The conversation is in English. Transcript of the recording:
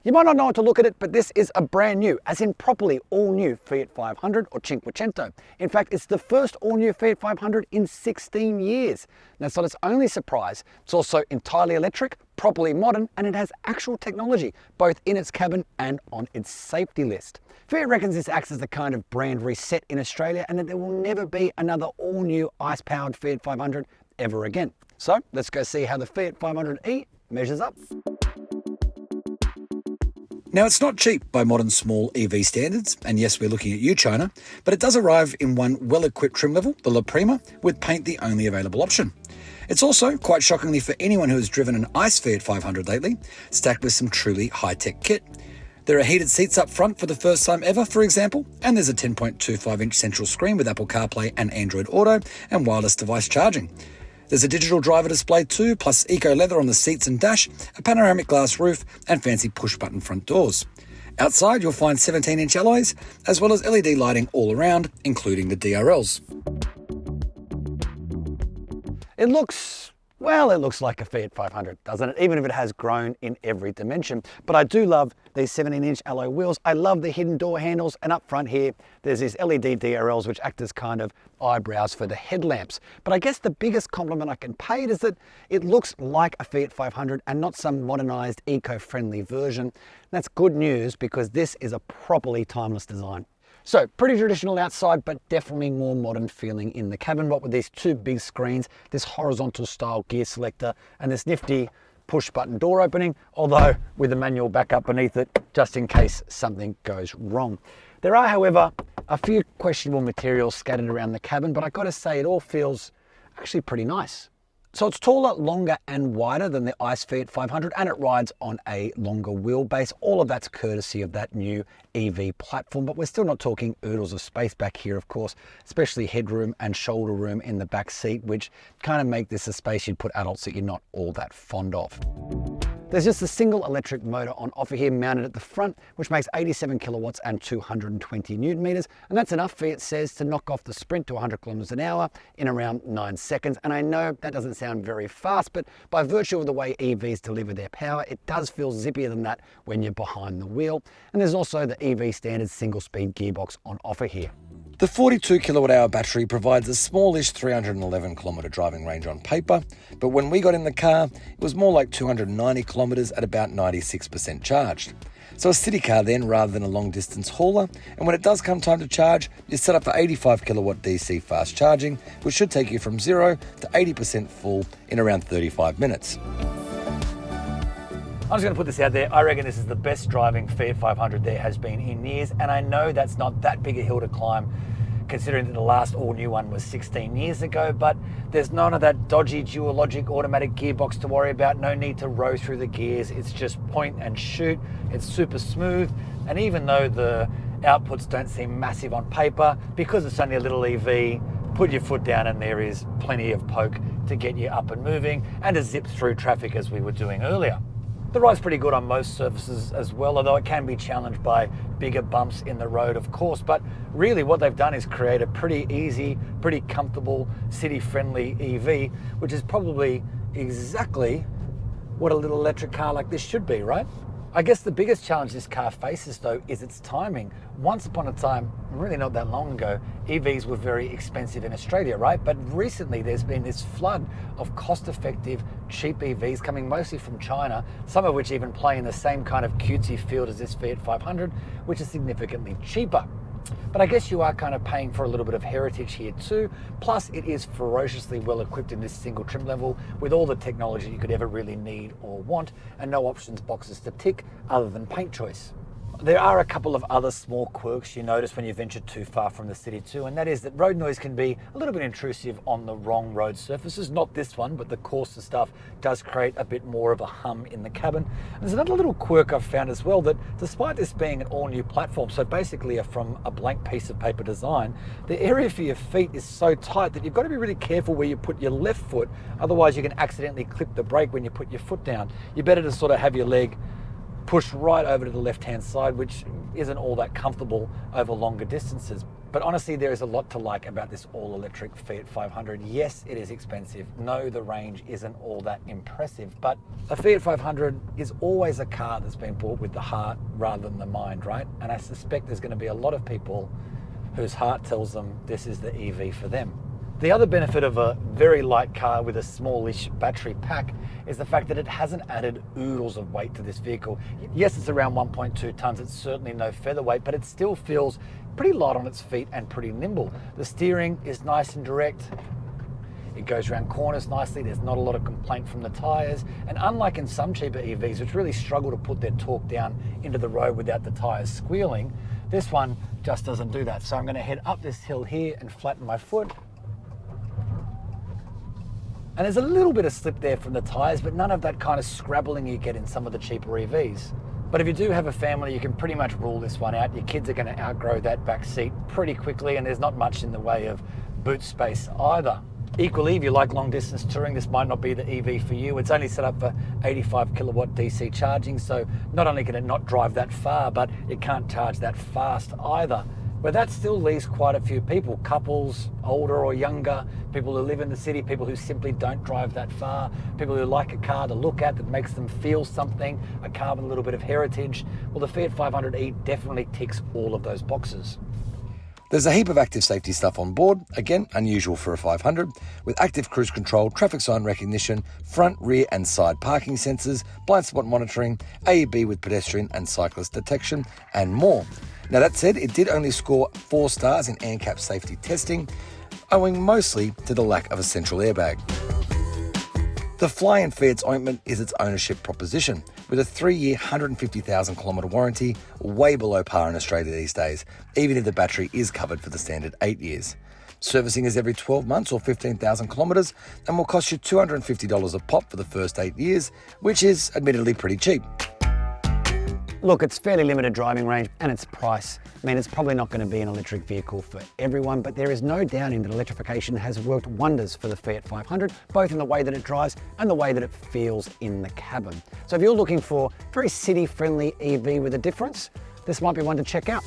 You might not know how to look at it, but this is a brand new, as in properly all new Fiat 500 or Cinquecento. In fact, it's the first all new Fiat 500 in 16 years. That's not its only surprise. It's also entirely electric, properly modern, and it has actual technology, both in its cabin and on its safety list. Fiat reckons this acts as the kind of brand reset in Australia and that there will never be another all new ICE-powered Fiat 500 ever again. So let's go see how the Fiat 500e measures up. Now, it's not cheap by modern small EV standards, and yes, we're looking at you, China, but it does arrive in one well-equipped trim level, the La Prima, with paint the only available option. It's also, quite shockingly for anyone who has driven an ICE Fiat 500 lately, stacked with some truly high-tech kit. There are heated seats up front for the first time ever, for example, and there's a 10.25-inch central screen with Apple CarPlay and Android Auto and wireless device charging. There's a digital driver display too, plus eco leather on the seats and dash, a panoramic glass roof, and fancy push-button front doors. Outside, you'll find 17-inch alloys, as well as LED lighting all around, including the DRLs. It looks like a Fiat 500, doesn't it? Even if it has grown in every dimension. But I do love these 17-inch alloy wheels. I love the hidden door handles, and up front here, there's these LED DRLs which act as kind of eyebrows for the headlamps. But I guess the biggest compliment I can pay it is that it looks like a Fiat 500 and not some modernized eco-friendly version. That's good news because this is a properly timeless design. So, pretty traditional outside, but definitely more modern feeling in the cabin. What with these two big screens, this horizontal style gear selector, and this nifty push button door opening, although with a manual backup beneath it, just in case something goes wrong. There are, however, a few questionable materials scattered around the cabin, but I gotta say it all feels actually pretty nice. So it's taller, longer and wider than the ICE Fiat 500, and it rides on a longer wheelbase. All of that's courtesy of that new EV platform, but we're still not talking oodles of space back here, of course, especially headroom and shoulder room in the back seat, which kind of make this a space you'd put adults that you're not all that fond of. There's just a single electric motor on offer here mounted at the front, which makes 87 kilowatts and 220 newton meters. And that's enough, Fiat says, to knock off the sprint to 100 kilometers an hour in around 9 seconds. And I know that doesn't sound very fast, but by virtue of the way EVs deliver their power, it does feel zippier than that when you're behind the wheel. And there's also the EV standard single speed gearbox on offer here. The 42 kilowatt hour battery provides a smallish 311 kilometre driving range on paper, but when we got in the car, it was more like 290 kilometres at about 96% charged. So a city car then rather than a long distance hauler, and when it does come time to charge, you're set up for 85 kilowatt DC fast charging, which should take you from 0 to 80% full in around 35 minutes. I'm just going to put this out there. I reckon this is the best driving Fiat 500 there has been in years, and I know that's not that big a hill to climb considering that the last all-new one was 16 years ago, but there's none of that dodgy dual logic automatic gearbox to worry about. No need to row through the gears. It's just point and shoot. It's super smooth, and even though the outputs don't seem massive on paper, because it's only a little EV, put your foot down and there is plenty of poke to get you up and moving and to zip through traffic as we were doing earlier. The ride's pretty good on most surfaces as well, although it can be challenged by bigger bumps in the road, of course. But really what they've done is create a pretty easy, pretty comfortable, city-friendly EV, which is probably exactly what a little electric car like this should be, right? I guess the biggest challenge this car faces, though, is its timing. Once upon a time, really not that long ago, EVs were very expensive in Australia, right? But recently there's been this flood of cost-effective, cheap EVs coming mostly from China, some of which even play in the same kind of cutesy field as this Fiat 500, which is significantly cheaper. But I guess you are kind of paying for a little bit of heritage here too. Plus it is ferociously well equipped in this single trim level with all the technology you could ever really need or want, and no options boxes to tick other than paint choice. There are a couple of other small quirks you notice when you venture too far from the city too, and that is that road noise can be a little bit intrusive on the wrong road surfaces. Not this one, but the coarser stuff does create a bit more of a hum in the cabin. And there's another little quirk I've found as well, that despite this being an all-new platform, so basically from a blank piece of paper design, the area for your feet is so tight that you've got to be really careful where you put your left foot, otherwise you can accidentally clip the brake when you put your foot down. You're better to sort of have your leg push right over to the left-hand side, which isn't all that comfortable over longer distances. But honestly, there is a lot to like about this all-electric Fiat 500. Yes, it is expensive. No, the range isn't all that impressive, but a Fiat 500 is always a car that's been bought with the heart rather than the mind, right? And I suspect there's going to be a lot of people whose heart tells them this is the EV for them. The other benefit of a very light car with a smallish battery pack is the fact that it hasn't added oodles of weight to this vehicle. Yes, it's around 1.2 tons. It's certainly no featherweight, but it still feels pretty light on its feet and pretty nimble. The steering is nice and direct. It goes around corners nicely. There's not a lot of complaint from the tires. And unlike in some cheaper EVs, which really struggle to put their torque down into the road without the tires squealing, this one just doesn't do that. So I'm going to head up this hill here and flatten my foot. And there's a little bit of slip there from the tires, but none of that kind of scrabbling you get in some of the cheaper EVs. But if you do have a family, you can pretty much rule this one out. Your kids are going to outgrow that back seat pretty quickly, and there's not much in the way of boot space either. Equally, if you like long distance touring, this might not be the EV for you. It's only set up for 85 kilowatt DC charging, so not only can it not drive that far, but it can't charge that fast either. But that still leaves quite a few people, couples, older or younger, people who live in the city, people who simply don't drive that far, people who like a car to look at that makes them feel something, a car with a little bit of heritage. Well, the Fiat 500e definitely ticks all of those boxes. There's a heap of active safety stuff on board, again, unusual for a 500, with active cruise control, traffic sign recognition, front, rear and side parking sensors, blind spot monitoring, AEB with pedestrian and cyclist detection, and more. Now that said, it did only score 4 stars in ANCAP safety testing, owing mostly to the lack of a central airbag. The fly in Fiat's ointment is its ownership proposition, with a 3-year, 150,000 kilometre warranty, way below par in Australia these days, even if the battery is covered for the standard 8 years. Servicing is every 12 months or 15,000 kilometres and will cost you $250 a pop for the first 8 years, which is admittedly pretty cheap. Look, it's fairly limited driving range and its price. I mean, it's probably not going to be an electric vehicle for everyone, but there is no doubting that electrification has worked wonders for the Fiat 500, both in the way that it drives and the way that it feels in the cabin. So if you're looking for a very city-friendly EV with a difference, this might be one to check out.